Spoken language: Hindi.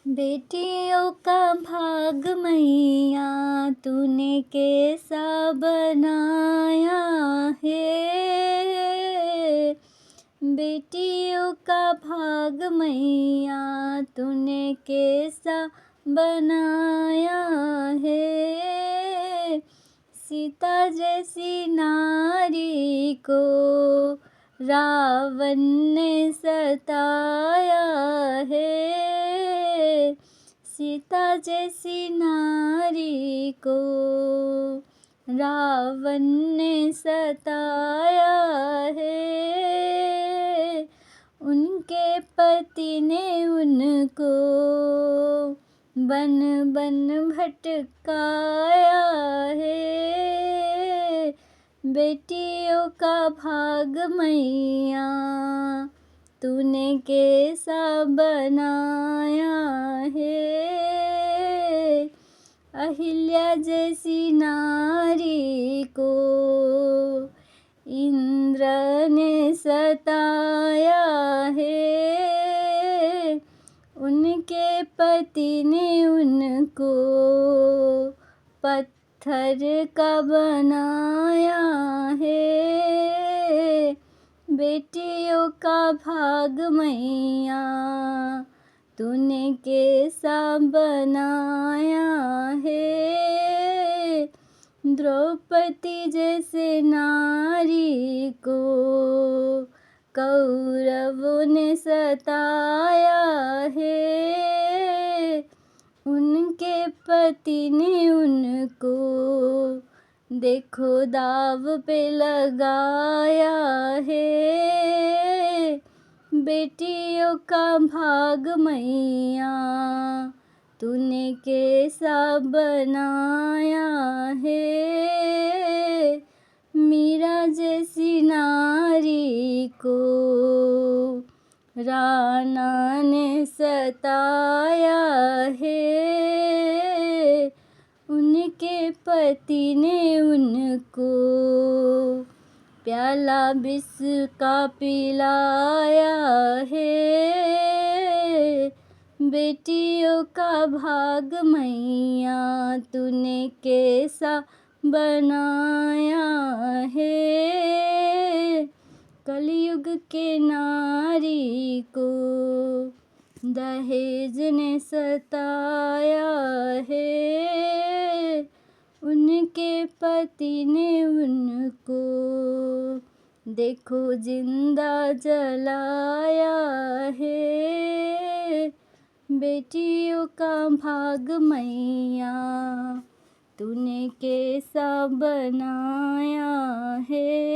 बेटियों का भाग मैया तूने कैसा बनाया है। बेटियों का भाग मैया तूने कैसा बनाया है। सीता जैसी नारी को रावण ने सताया है। सीता जैसी नारी को रावण ने सताया है। उनके पति ने उनको बन बन भटकाया है। बेटियों का भाग मैया तूने कैसा बनाया है। अहिल्या जैसी नारी को इंद्र ने सताया है। उनके पति ने उनको पत्थर का बनाया है। बेटियों का भाग मैया तूने कैसा बनाया है। द्रौपदी जैसे नारी को कौरवों ने सताया है। उनके पति ने उनको देखो दाव पे लगाया है। बेटियों का भाग मैया तूने कैसा बनाया है। मीरा जैसी नारी को राणा ने सताया है। उनके पति ने उनको प्याला विष का पिलाया है। बेटियों का भाग मैया तूने कैसा बनाया है। कलयुग के नारी को दहेज ने सताया है। उनके पति ने उनको देखो जिंदा जलाया है। बेटियों का भाग मैया तूने कैसा बनाया है।